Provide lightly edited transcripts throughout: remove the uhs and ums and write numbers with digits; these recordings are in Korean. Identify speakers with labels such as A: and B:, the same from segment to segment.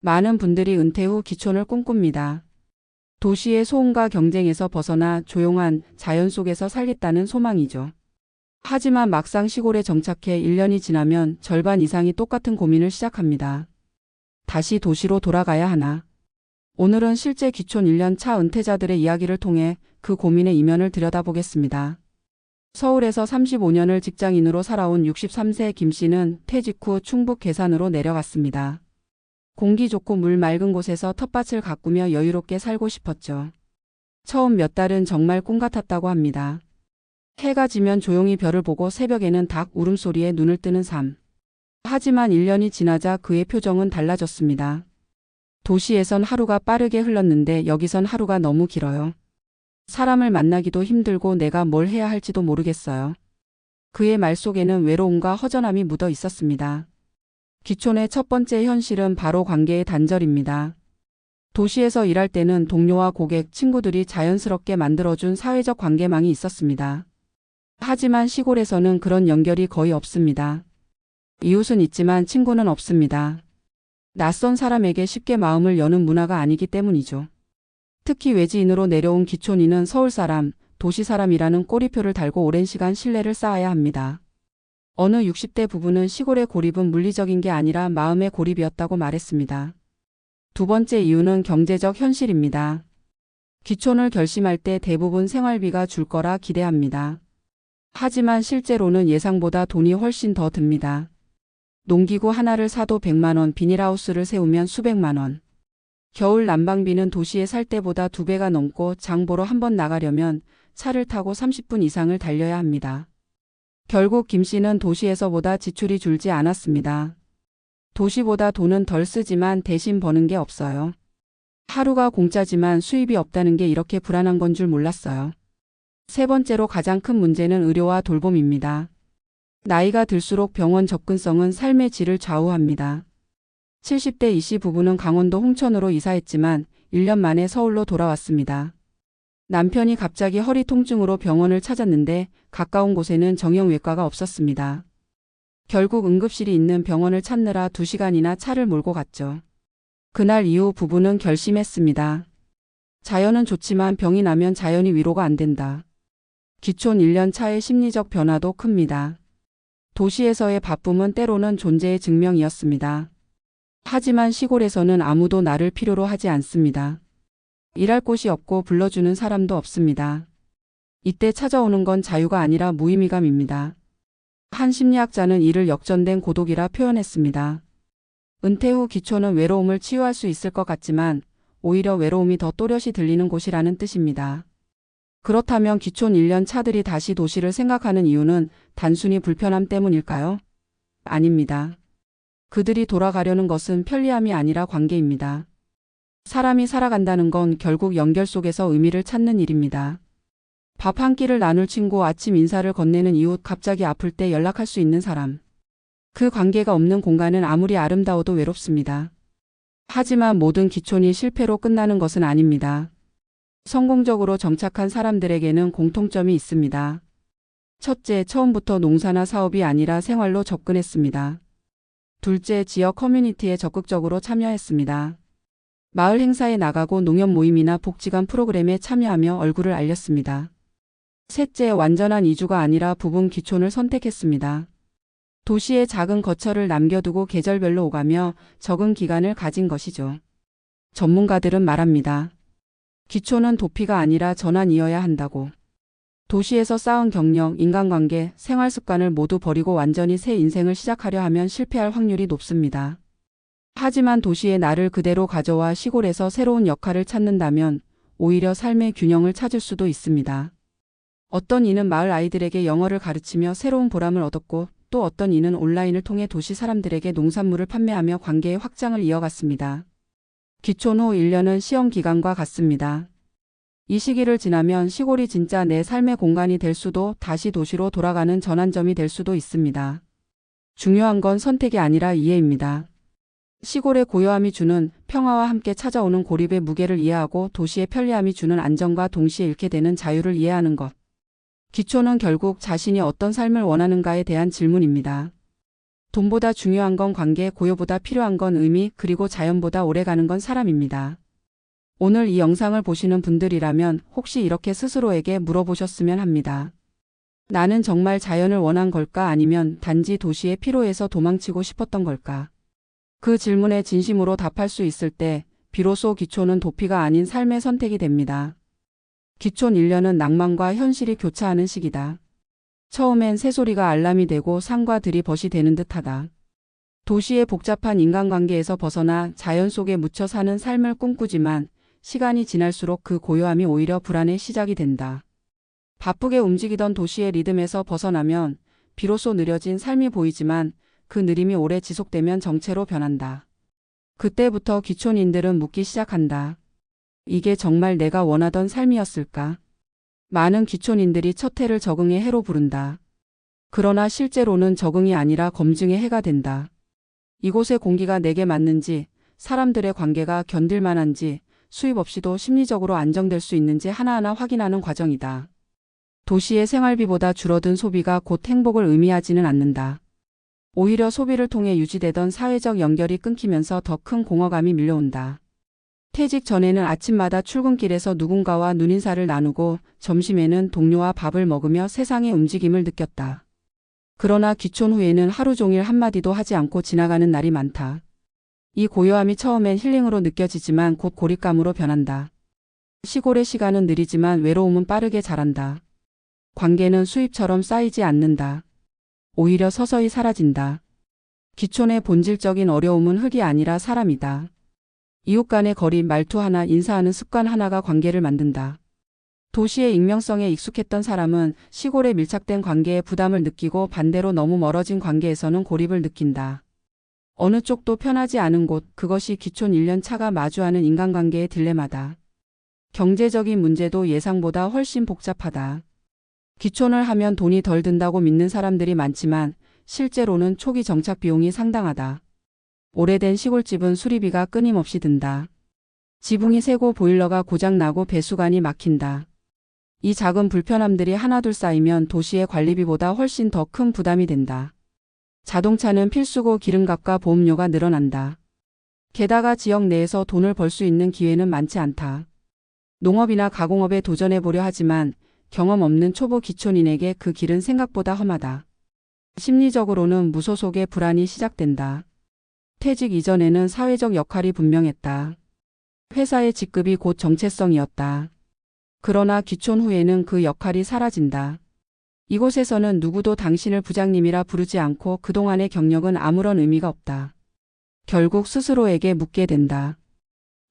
A: 많은 분들이 은퇴 후 기촌을 꿈꿉니다. 도시의 소음과 경쟁에서 벗어나 조용한 자연 속에서 살겠다는 소망이죠. 하지만 막상 시골에 정착해 1년이 지나면 절반 이상이 똑같은 고민을 시작합니다. 다시 도시로 돌아가야 하나? 오늘은 실제 기촌 1년 차 은퇴자들의 이야기를 통해 그 고민의 이면을 들여다보겠습니다. 서울에서 35년을 직장인으로 살아온 63세 김 씨는 퇴직 후 충북 괴산으로 내려갔습니다. 공기 좋고 물 맑은 곳에서 텃밭을 가꾸며 여유롭게 살고 싶었죠. 처음 몇 달은 정말 꿈 같았다고 합니다. 해가 지면 조용히 별을 보고 새벽에는 닭 울음소리에 눈을 뜨는 삶. 하지만 1년이 지나자 그의 표정은 달라졌습니다. 도시에선 하루가 빠르게 흘렀는데 여기선 하루가 너무 길어요. 사람을 만나기도 힘들고 내가 뭘 해야 할지도 모르겠어요. 그의 말 속에는 외로움과 허전함이 묻어 있었습니다. 기촌의 첫 번째 현실은 바로 관계의 단절입니다. 도시에서 일할 때는 동료와 고객, 친구들이 자연스럽게 만들어준 사회적 관계망이 있었습니다. 하지만 시골에서는 그런 연결이 거의 없습니다. 이웃은 있지만 친구는 없습니다. 낯선 사람에게 쉽게 마음을 여는 문화가 아니기 때문이죠. 특히 외지인으로 내려온 기촌인은 서울 사람, 도시 사람이라는 꼬리표를 달고 오랜 시간 신뢰를 쌓아야 합니다. 어느 60대 부부는 시골의 고립은 물리적인 게 아니라 마음의 고립이었다고 말했습니다. 두 번째 이유는 경제적 현실입니다. 기촌을 결심할 때 대부분 생활비가 줄 거라 기대합니다. 하지만 실제로는 예상보다 돈이 훨씬 더 듭니다. 농기구 하나를 사도 100만 원, 비닐하우스를 세우면 수백만 원. 겨울 난방비는 도시에 살 때보다 2배가 넘고 장 보러 한 번 나가려면 차를 타고 30분 이상을 달려야 합니다. 결국 김 씨는 도시에서보다 지출이 줄지 않았습니다. 도시보다 돈은 덜 쓰지만 대신 버는 게 없어요. 하루가 공짜지만 수입이 없다는 게 이렇게 불안한 건 줄 몰랐어요. 세 번째로 가장 큰 문제는 의료와 돌봄입니다. 나이가 들수록 병원 접근성은 삶의 질을 좌우합니다. 70대 이 씨 부부는 강원도 홍천으로 이사했지만 1년 만에 서울로 돌아왔습니다. 남편이 갑자기 허리 통증으로 병원을 찾았는데 가까운 곳에는 정형외과가 없었습니다. 결국 응급실이 있는 병원을 찾느라 2시간이나 차를 몰고 갔죠. 그날 이후 부부는 결심했습니다. 자연은 좋지만 병이 나면 자연이 위로가 안 된다. 기촌 1년 차의 심리적 변화도 큽니다. 도시에서의 바쁨은 때로는 존재의 증명이었습니다. 하지만 시골에서는 아무도 나를 필요로 하지 않습니다. 일할 곳이 없고 불러주는 사람도 없습니다. 이때 찾아오는 건 자유가 아니라 무의미감입니다. 한 심리학자는 이를 역전된 고독이라 표현했습니다. 은퇴 후 기촌은 외로움을 치유할 수 있을 것 같지만 오히려 외로움이 더 또렷이 들리는 곳이라는 뜻입니다. 그렇다면 기촌 1년 차들이 다시 도시를 생각하는 이유는 단순히 불편함 때문일까요? 아닙니다. 그들이 돌아가려는 것은 편리함이 아니라 관계입니다. 사람이 살아간다는 건 결국 연결 속에서 의미를 찾는 일입니다. 밥 한 끼를 나눌 친구, 아침 인사를 건네는 이웃, 갑자기 아플 때 연락할 수 있는 사람. 그 관계가 없는 공간은 아무리 아름다워도 외롭습니다. 하지만 모든 기촌이 실패로 끝나는 것은 아닙니다. 성공적으로 정착한 사람들에게는 공통점이 있습니다. 첫째, 처음부터 농사나 사업이 아니라 생활로 접근했습니다. 둘째, 지역 커뮤니티에 적극적으로 참여했습니다. 마을 행사에 나가고 농협 모임이나 복지관 프로그램에 참여하며 얼굴을 알렸습니다. 셋째, 완전한 이주가 아니라 부분 기촌을 선택했습니다. 도시의 작은 거처를 남겨두고 계절별로 오가며 적은 기간을 가진 것이죠. 전문가들은 말합니다. 기촌은 도피가 아니라 전환이어야 한다고. 도시에서 쌓은 경력, 인간관계, 생활 습관을 모두 버리고 완전히 새 인생을 시작하려 하면 실패할 확률이 높습니다. 하지만 도시의 나를 그대로 가져와 시골에서 새로운 역할을 찾는다면 오히려 삶의 균형을 찾을 수도 있습니다. 어떤 이는 마을 아이들에게 영어를 가르치며 새로운 보람을 얻었고 또 어떤 이는 온라인을 통해 도시 사람들에게 농산물을 판매하며 관계의 확장을 이어갔습니다. 기촌 후 1년은 시험 기간과 같습니다. 이 시기를 지나면 시골이 진짜 내 삶의 공간이 될 수도 다시 도시로 돌아가는 전환점이 될 수도 있습니다. 중요한 건 선택이 아니라 이해입니다. 시골의 고요함이 주는 평화와 함께 찾아오는 고립의 무게를 이해하고 도시의 편리함이 주는 안정과 동시에 잃게 되는 자유를 이해하는 것. 기촌은 결국 자신이 어떤 삶을 원하는가에 대한 질문입니다. 돈보다 중요한 건 관계, 고요보다 필요한 건 의미, 그리고 자연보다 오래가는 건 사람입니다. 오늘 이 영상을 보시는 분들이라면 혹시 이렇게 스스로에게 물어보셨으면 합니다. 나는 정말 자연을 원한 걸까, 아니면 단지 도시의 피로에서 도망치고 싶었던 걸까? 그 질문에 진심으로 답할 수 있을 때 비로소 기촌은 도피가 아닌 삶의 선택이 됩니다. 기촌 1년은 낭만과 현실이 교차하는 시기다. 처음엔 새소리가 알람이 되고 산과 들이 벗이 되는 듯하다. 도시의 복잡한 인간관계에서 벗어나 자연 속에 묻혀 사는 삶을 꿈꾸지만 시간이 지날수록 그 고요함이 오히려 불안의 시작이 된다. 바쁘게 움직이던 도시의 리듬에서 벗어나면 비로소 느려진 삶이 보이지만 그 느림이 오래 지속되면 정체로 변한다. 그때부터 기촌인들은 묻기 시작한다. 이게 정말 내가 원하던 삶이었을까? 많은 기촌인들이 첫 해를 적응의 해로 부른다. 그러나 실제로는 적응이 아니라 검증의 해가 된다. 이곳의 공기가 내게 맞는지, 사람들의 관계가 견딜만한지, 수입 없이도 심리적으로 안정될 수 있는지 하나하나 확인하는 과정이다. 도시의 생활비보다 줄어든 소비가 곧 행복을 의미하지는 않는다. 오히려 소비를 통해 유지되던 사회적 연결이 끊기면서 더 큰 공허감이 밀려온다. 퇴직 전에는 아침마다 출근길에서 누군가와 눈인사를 나누고 점심에는 동료와 밥을 먹으며 세상의 움직임을 느꼈다. 그러나 기촌 후에는 하루 종일 한마디도 하지 않고 지나가는 날이 많다. 이 고요함이 처음엔 힐링으로 느껴지지만 곧 고립감으로 변한다. 시골의 시간은 느리지만 외로움은 빠르게 자란다. 관계는 수입처럼 쌓이지 않는다. 오히려 서서히 사라진다. 기촌의 본질적인 어려움은 흙이 아니라 사람이다. 이웃 간의 거리, 말투 하나, 인사하는 습관 하나가 관계를 만든다. 도시의 익명성에 익숙했던 사람은 시골에 밀착된 관계에 부담을 느끼고 반대로 너무 멀어진 관계에서는 고립을 느낀다. 어느 쪽도 편하지 않은 곳, 그것이 기촌 1년 차가 마주하는 인간관계의 딜레마다. 경제적인 문제도 예상보다 훨씬 복잡하다. 기촌을 하면 돈이 덜 든다고 믿는 사람들이 많지만 실제로는 초기 정착 비용이 상당하다. 오래된 시골집은 수리비가 끊임없이 든다. 지붕이 새고 보일러가 고장나고 배수관이 막힌다. 이 작은 불편함들이 하나둘 쌓이면 도시의 관리비보다 훨씬 더 큰 부담이 된다. 자동차는 필수고 기름값과 보험료가 늘어난다. 게다가 지역 내에서 돈을 벌 수 있는 기회는 많지 않다. 농업이나 가공업에 도전해보려 하지만 경험 없는 초보 기촌인에게 그 길은 생각보다 험하다. 심리적으로는 무소속의 불안이 시작된다. 퇴직 이전에는 사회적 역할이 분명했다. 회사의 직급이 곧 정체성이었다. 그러나 기촌 후에는 그 역할이 사라진다. 이곳에서는 누구도 당신을 부장님이라 부르지 않고 그동안의 경력은 아무런 의미가 없다. 결국 스스로에게 묻게 된다.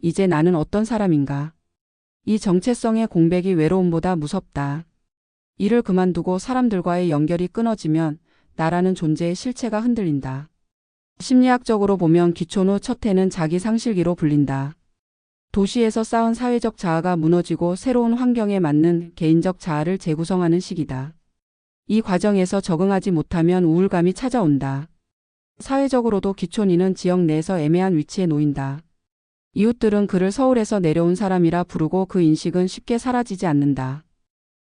A: 이제 나는 어떤 사람인가? 이 정체성의 공백이 외로움보다 무섭다. 일을 그만두고 사람들과의 연결이 끊어지면 나라는 존재의 실체가 흔들린다. 심리학적으로 보면 기촌 후 첫 해는 자기 상실기로 불린다. 도시에서 쌓은 사회적 자아가 무너지고 새로운 환경에 맞는 개인적 자아를 재구성하는 시기다. 이 과정에서 적응하지 못하면 우울감이 찾아온다. 사회적으로도 기촌인은 지역 내에서 애매한 위치에 놓인다. 이웃들은 그를 서울에서 내려온 사람이라 부르고 그 인식은 쉽게 사라지지 않는다.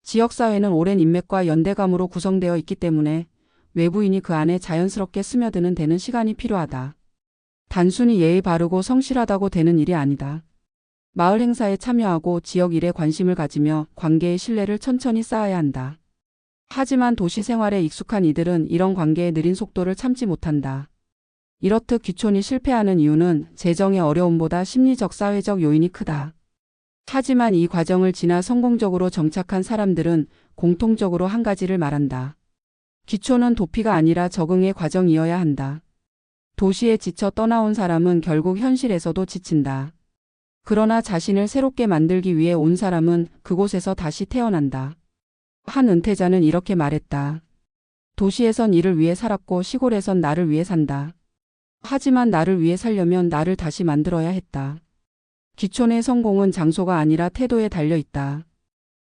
A: 지역사회는 오랜 인맥과 연대감으로 구성되어 있기 때문에 외부인이 그 안에 자연스럽게 스며드는 데는 시간이 필요하다. 단순히 예의 바르고 성실하다고 되는 일이 아니다. 마을 행사에 참여하고 지역 일에 관심을 가지며 관계의 신뢰를 천천히 쌓아야 한다. 하지만 도시 생활에 익숙한 이들은 이런 관계의 느린 속도를 참지 못한다. 이렇듯 기촌이 실패하는 이유는 재정의 어려움보다 심리적 사회적 요인이 크다. 하지만 이 과정을 지나 성공적으로 정착한 사람들은 공통적으로 한 가지를 말한다. 기촌은 도피가 아니라 적응의 과정이어야 한다. 도시에 지쳐 떠나온 사람은 결국 현실에서도 지친다. 그러나 자신을 새롭게 만들기 위해 온 사람은 그곳에서 다시 태어난다. 한 은퇴자는 이렇게 말했다. 도시에선 일을 위해 살았고 시골에선 나를 위해 산다. 하지만 나를 위해 살려면 나를 다시 만들어야 했다. 기촌의 성공은 장소가 아니라 태도에 달려 있다.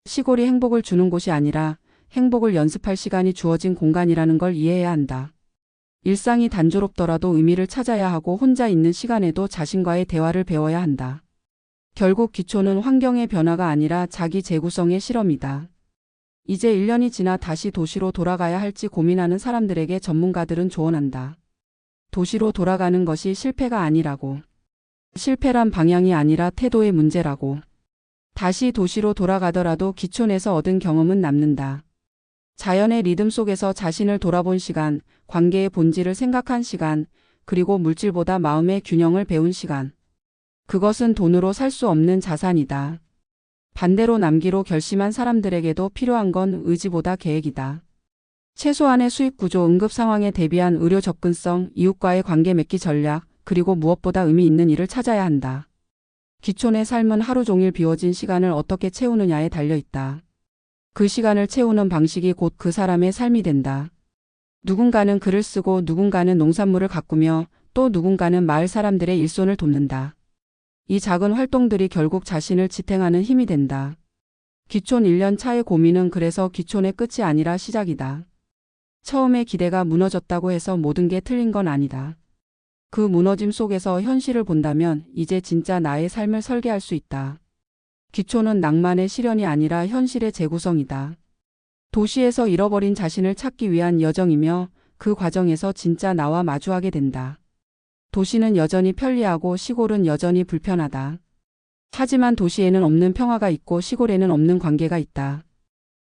A: 시골이 행복을 주는 곳이 아니라 행복을 연습할 시간이 주어진 공간이라는 걸 이해해야 한다. 일상이 단조롭더라도 의미를 찾아야 하고 혼자 있는 시간에도 자신과의 대화를 배워야 한다. 결국 기촌은 환경의 변화가 아니라 자기 재구성의 실험이다. 이제 1년이 지나 다시 도시로 돌아가야 할지 고민하는 사람들에게 전문가들은 조언한다. 도시로 돌아가는 것이 실패가 아니라고. 실패란 방향이 아니라 태도의 문제라고. 다시 도시로 돌아가더라도 기촌에서 얻은 경험은 남는다. 자연의 리듬 속에서 자신을 돌아본 시간, 관계의 본질을 생각한 시간, 그리고 물질보다 마음의 균형을 배운 시간. 그것은 돈으로 살 수 없는 자산이다. 반대로 남기로 결심한 사람들에게도 필요한 건 의지보다 계획이다. 최소한의 수입 구조, 응급 상황에 대비한 의료 접근성, 이웃과의 관계 맺기 전략, 그리고 무엇보다 의미 있는 일을 찾아야 한다. 기촌의 삶은 하루 종일 비워진 시간을 어떻게 채우느냐에 달려있다. 그 시간을 채우는 방식이 곧 그 사람의 삶이 된다. 누군가는 글을 쓰고 누군가는 농산물을 가꾸며 또 누군가는 마을 사람들의 일손을 돕는다. 이 작은 활동들이 결국 자신을 지탱하는 힘이 된다. 기촌 1년 차의 고민은 그래서 기촌의 끝이 아니라 시작이다. 처음에 기대가 무너졌다고 해서 모든 게 틀린 건 아니다. 그 무너짐 속에서 현실을 본다면 이제 진짜 나의 삶을 설계할 수 있다. 기촌은 낭만의 실현이 아니라 현실의 재구성이다. 도시에서 잃어버린 자신을 찾기 위한 여정이며 그 과정에서 진짜 나와 마주하게 된다. 도시는 여전히 편리하고 시골은 여전히 불편하다. 하지만 도시에는 없는 평화가 있고 시골에는 없는 관계가 있다.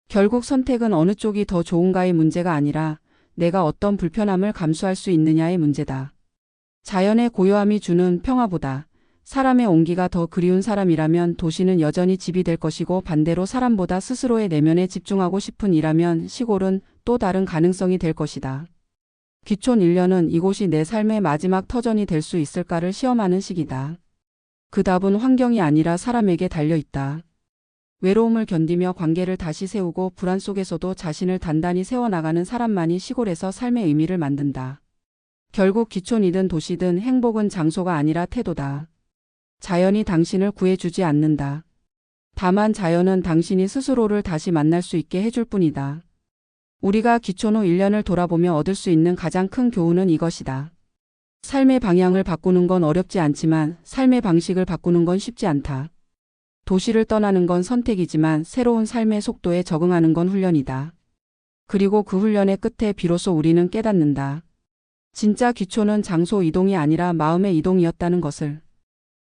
A: 결국 선택은 어느 쪽이 더 좋은가의 문제가 아니라 내가 어떤 불편함을 감수할 수 있느냐의 문제다. 자연의 고요함이 주는 평화보다 사람의 온기가 더 그리운 사람이라면 도시는 여전히 집이 될 것이고, 반대로 사람보다 스스로의 내면에 집중하고 싶은 이라면 시골은 또 다른 가능성이 될 것이다. 기촌 1년은 이곳이 내 삶의 마지막 터전이 될 수 있을까를 시험하는 시기다. 그 답은 환경이 아니라 사람에게 달려있다. 외로움을 견디며 관계를 다시 세우고 불안 속에서도 자신을 단단히 세워나가는 사람만이 시골에서 삶의 의미를 만든다. 결국 기촌이든 도시든 행복은 장소가 아니라 태도다. 자연이 당신을 구해주지 않는다. 다만 자연은 당신이 스스로를 다시 만날 수 있게 해줄 뿐이다. 우리가 기촌 후 1년을 돌아보며 얻을 수 있는 가장 큰 교훈은 이것이다. 삶의 방향을 바꾸는 건 어렵지 않지만 삶의 방식을 바꾸는 건 쉽지 않다. 도시를 떠나는 건 선택이지만 새로운 삶의 속도에 적응하는 건 훈련이다. 그리고 그 훈련의 끝에 비로소 우리는 깨닫는다. 진짜 기촌은 장소 이동이 아니라 마음의 이동이었다는 것을.